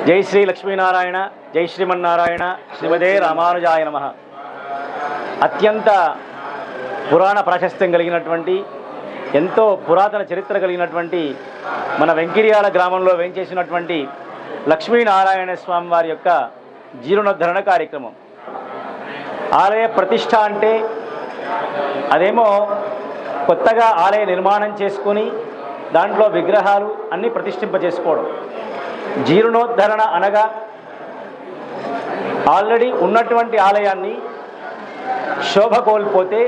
జై శ్రీ లక్ష్మీనారాయణ, జై శ్రీమన్నారాయణ, శ్రీమదే రామానుజాయ నమః. అత్యంత పురాణ ప్రాశస్త్యం కలిగినటువంటి, ఎంతో పురాతన చరిత్ర కలిగినటువంటి మన వెంకిర్యాల గ్రామంలో వేంచేసినటువంటి లక్ష్మీనారాయణ స్వామి వారి యొక్క జీర్ణోద్ధరణ కార్యక్రమం. ఆలయ ప్రతిష్ఠ అంటే అదేమో కొత్తగా ఆలయ నిర్మాణం చేసుకొని దాంట్లో విగ్రహాలు అన్నీ ప్రతిష్ఠింపజేసుకోవడం. జీర్ణోద్ధరణ అనగా ఆల్రెడీ ఉన్నటువంటి ఆలయాన్ని శోభ కోల్పోతే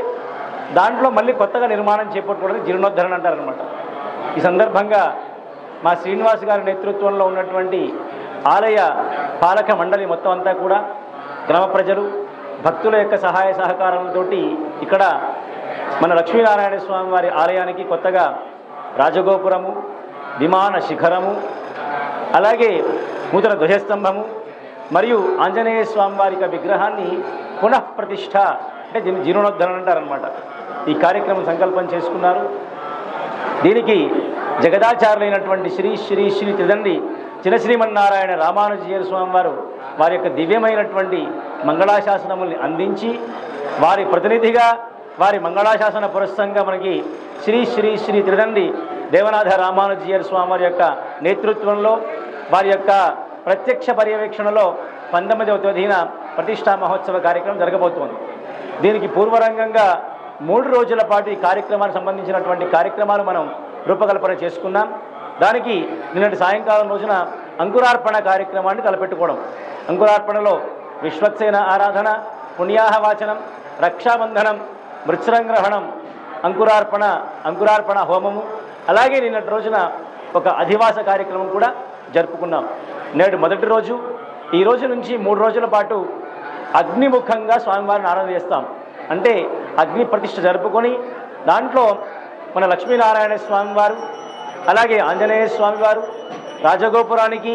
దాంట్లో మళ్ళీ కొత్తగా నిర్మాణం చేపట్టుకోవడం జీర్ణోద్ధరణ అంటారనమాట. ఈ సందర్భంగా మా శ్రీనివాస్ గారి నేతృత్వంలో ఉన్నటువంటి ఆలయ పాలక మండలి మొత్తం అంతా కూడా గ్రామ ప్రజలు, భక్తుల యొక్క సహాయ సహకారాలతో ఇక్కడ మన లక్ష్మీనారాయణ స్వామి వారి ఆలయానికి కొత్తగా రాజగోపురము, విమాన శిఖరము, అలాగే నూతన ధ్వజస్తంభము మరియు ఆంజనేయ స్వామి వారి విగ్రహాన్ని పునఃప్రతిష్ఠ అంటే జీర్ణోద్ధరణ అంటారనమాట. ఈ కార్యక్రమం సంకల్పం చేసుకున్నారు. దీనికి జగదాచార్యులైనటువంటి శ్రీ శ్రీ శ్రీ త్రిదండి చినశ్రీమన్నారాయణ రామానుజీయ స్వామి వారు వారి యొక్క దివ్యమైనటువంటి మంగళాశాసనముల్ని అందించి వారి ప్రతినిధిగా వారి మంగళాశాసన పురస్సంగా మనకి శ్రీ శ్రీ శ్రీ త్రిదండి దేవనాథ రామానుజీయ స్వామి వారి యొక్క నేతృత్వంలో వారి యొక్క ప్రత్యక్ష పర్యవేక్షణలో 19వ తేదీన ప్రతిష్టా మహోత్సవ కార్యక్రమం జరగబోతోంది. దీనికి పూర్వరంగంగా 3 రోజుల పాటు ఈ కార్యక్రమానికి సంబంధించినటువంటి కార్యక్రమాలు మనం రూపకల్పన చేసుకున్నాం. దానికి నిన్నటి సాయంకాలం రోజున అంకురార్పణ కార్యక్రమాన్ని తలపెట్టుకోవడం. అంకురార్పణలో విశ్వక్సేన ఆరాధన, పుణ్యాహవాచనం, రక్షాబంధనం, మృత్సరంగ్రహణం, అంకురార్పణ హోమము, అలాగే నిన్నటి రోజున ఒక అధివాస కార్యక్రమం కూడా జరుపుకున్నాం. నేడు మొదటి రోజు. ఈ రోజు నుంచి 3 రోజుల పాటు అగ్నిముఖంగా స్వామివారిని ఆరాధన చేస్తాం. అంటే అగ్ని ప్రతిష్ఠ జరుపుకొని దాంట్లో మన లక్ష్మీనారాయణ స్వామివారు, అలాగే ఆంజనేయ స్వామివారు, రాజగోపురానికి,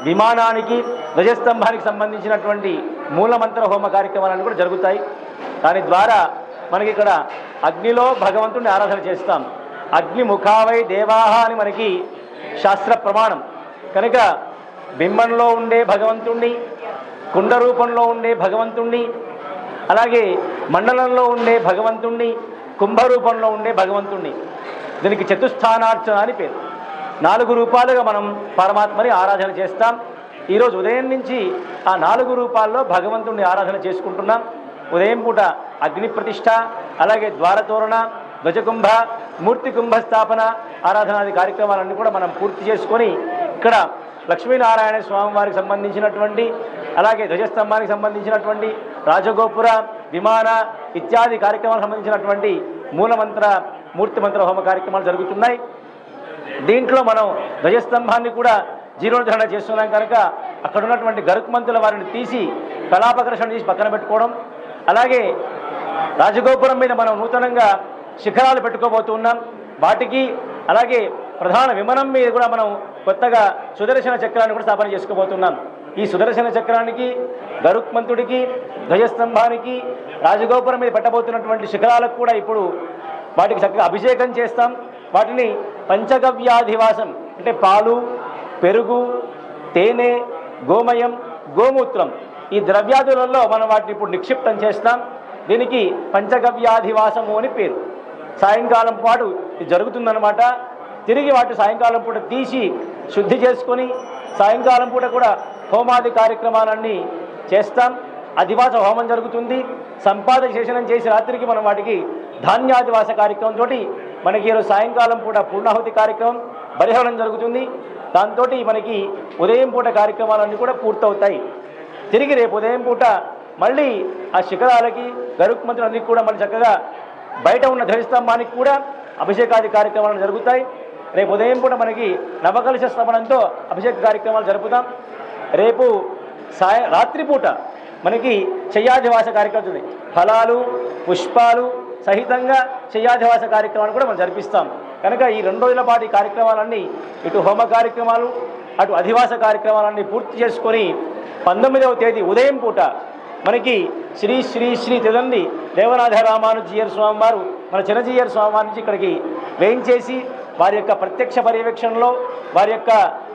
విమానానికి, ధ్వజస్తంభానికి సంబంధించినటువంటి మూలమంత్ర హోమ కార్యక్రమాలన్నీ కూడా జరుగుతాయి. దాని ద్వారా మనకి ఇక్కడ అగ్నిలో భగవంతుడిని ఆరాధన చేస్తాం. అగ్నిముఖావై దేవాహ అని మనకి శాస్త్ర ప్రమాణం. కనుక బింబంలో ఉండే భగవంతుణ్ణి, కుండ రూపంలో ఉండే భగవంతుణ్ణి, అలాగే మండలంలో ఉండే భగవంతుణ్ణి, కుంభరూపంలో ఉండే భగవంతుణ్ణి, దీనికి చతుస్థానార్చన అని పేరు. 4 రూపాలుగా మనం పరమాత్మని ఆరాధన చేస్తాం. ఈరోజు ఉదయం నుంచి ఆ 4 రూపాల్లో భగవంతుణ్ణి ఆరాధన చేసుకుంటున్నాం. ఉదయం పూట అగ్ని ప్రతిష్ఠ, అలాగే ద్వారతోరణ, ధ్వజకుంభ, మూర్తి కుంభ స్థాపన, ఆరాధనాది కార్యక్రమాలన్నీ కూడా మనం పూర్తి చేసుకొని ఇక్కడ లక్ష్మీనారాయణ స్వామి వారికి సంబంధించినటువంటి, అలాగే ధ్వజస్తంభానికి సంబంధించినటువంటి, రాజగోపుర, విమాన ఇత్యాది కార్యక్రమాలకు సంబంధించినటువంటి మూలమంత్ర, మూర్తిమంత్ర హోమ కార్యక్రమాలు జరుగుతున్నాయి. దీంట్లో మనం ధ్వజస్తంభాన్ని కూడా జీర్ణోద్ధరణ చేస్తున్నాం. కనుక అక్కడ ఉన్నటువంటి గరుత్మంతుల వారిని తీసి కళాపకర్షణ చేసి పక్కన పెట్టుకోవడం, అలాగే రాజగోపురం మీద మనం నూతనంగా శిఖరాలు పెట్టుకోబోతున్నాం. వాటికి అలాగే ప్రధాన విమానం మీద కూడా మనం కొత్తగా సుదర్శన చక్రాన్ని కూడా స్థాపన చేసుకోబోతున్నాం. ఈ సుదర్శన చక్రానికి, గరుత్మంతుడికి, ధ్వజస్తంభానికి, రాజగోపురం మీద పెట్టబోతున్నటువంటి శిఖరాలకు కూడా ఇప్పుడు వాటికి చక్కగా అభిషేకం చేస్తాం. వాటిని పంచగవ్యాధివాసం అంటే పాలు, పెరుగు, తేనె, గోమయం, గోమూత్రం ఈ ద్రవ్యాదులలో మనం వాటిని ఇప్పుడు నిక్షిప్తం చేస్తాం. దీనికి పంచగవ్యాధివాసము అని పేరు. సాయంకాలం పాటు ఇది జరుగుతుందన్నమాట. తిరిగి వాటి సాయంకాలం పూట తీసి శుద్ధి చేసుకొని సాయంకాలం పూట కూడా హోమాది కార్యక్రమాలన్నీ చేస్తాం. అధివాస హోమం జరుగుతుంది. సంపాదక శేషనం చేసి రాత్రికి మనం వాటికి ధాన్యాదివాస కార్యక్రమంతో మనకి ఈరోజు సాయంకాలం పూట పూర్ణాహుతి కార్యక్రమం, బలిహవనం జరుగుతుంది. దాంతో మనకి ఉదయం పూట కార్యక్రమాలన్నీ కూడా పూర్తవుతాయి. తిరిగి రేపు ఉదయం పూట మళ్ళీ ఆ శిఖరాలకి, గరుత్మంతులన్నీ కూడా మళ్ళీ చక్కగా బయట ఉన్న ధ్వజస్తంభానికి కూడా అభిషేకాది కార్యక్రమాలు జరుగుతాయి. రేపు ఉదయం పూట మనకి నవకలశ స్థాపనంతో అభిషేక కార్యక్రమాలు జరుపుతాం. రేపు రాత్రిపూట మనకి శయ్యాధివాస కార్యక్రమం ఉంది. ఫలాలు, పుష్పాలు సహితంగా శయ్యాధివాస కార్యక్రమాలు కూడా మనం జరిపిస్తాం. కనుక ఈ 2 రోజుల పాటు ఈ కార్యక్రమాలన్నీ, ఇటు హోమ కార్యక్రమాలు, అటు అధివాస కార్యక్రమాలన్నీ పూర్తి చేసుకొని 19వ తేదీ ఉదయం పూట మనకి శ్రీ శ్రీ శ్రీ త్రిదండి దేవనాథ రామానుజీయ స్వామి వారు మన చిన్నజీయ స్వామి వారి నుంచి ఇక్కడికి వేయించేసి వారి యొక్క ప్రత్యక్ష పర్యవేక్షణలో వారి యొక్క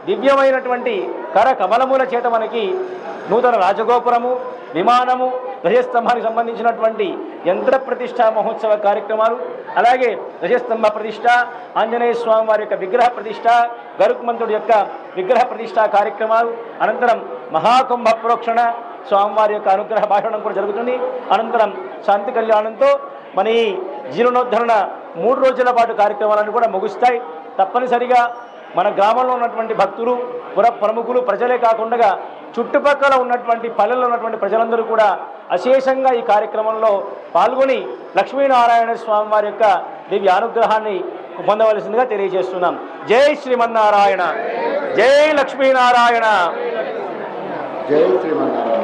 దివ్యమైనటువంటి కమలముల చేత మనకి నూతన రాజగోపురము, విమానము, ధ్వజస్తంభానికి సంబంధించినటువంటి యంత్ర ప్రతిష్ట మహోత్సవ కార్యక్రమాలు, అలాగే ధ్వజస్తంభ ప్రతిష్ట, ఆంజనేయ స్వామి వారి యొక్క విగ్రహ ప్రతిష్ట, గరుత్మంతుడి యొక్క విగ్రహ ప్రతిష్ట కార్యక్రమాలు, అనంతరం మహాకుంభ ప్రోక్షణ, స్వామివారి యొక్క అనుగ్రహ భాషణం కూడా జరుగుతుంది. అనంతరం శాంతి కళ్యాణంతో మన ఈ జీర్ణోద్ధరణ 3 రోజుల పాటు కార్యక్రమాలను కూడా ముగుస్తాయి. తప్పనిసరిగా మన గ్రామంలో ఉన్నటువంటి భక్తులు, పుర ప్రముఖులు, ప్రజలే కాకుండా చుట్టుపక్కల ఉన్నటువంటి పల్లెల్లో ఉన్నటువంటి ప్రజలందరూ కూడా అశేషంగా ఈ కార్యక్రమంలో పాల్గొని లక్ష్మీనారాయణ స్వామి వారి యొక్క దివ్య అనుగ్రహాన్ని పొందవలసిందిగా తెలియజేస్తున్నాం. జై శ్రీమన్నారాయణ, జై లక్ష్మీనారాయణ, జై శ్రీమన్నారాయణ.